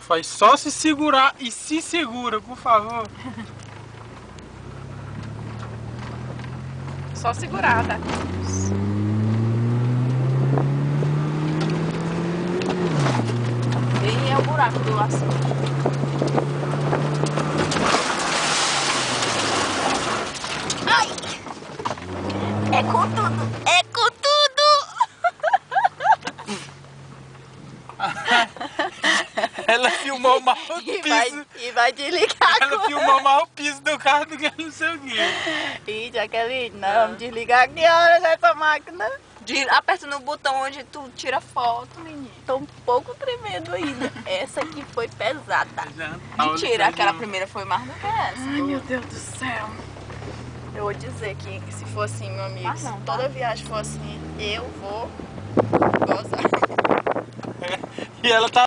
faz só se segurar e se segura, por favor. Só segurar, tá? Bem é o buraco do laço. Ai! É com tudo! É com tudo! Ela filmou mal o piso. E vai desligar Ela agora. filmou mal o piso do carro do que não sei o quê. Ih, Jaqueline, nós vamos desligar que hora essa máquina? Aperta no botão onde tu tira foto, menino. Tô um pouco tremendo ainda. Essa aqui foi pesada. Mentira, aquela primeira foi mais do que essa. Ai, meu Deus do céu. Eu vou dizer que se for assim, meu amigo, se toda viagem for assim, eu vou gozar. E ela tá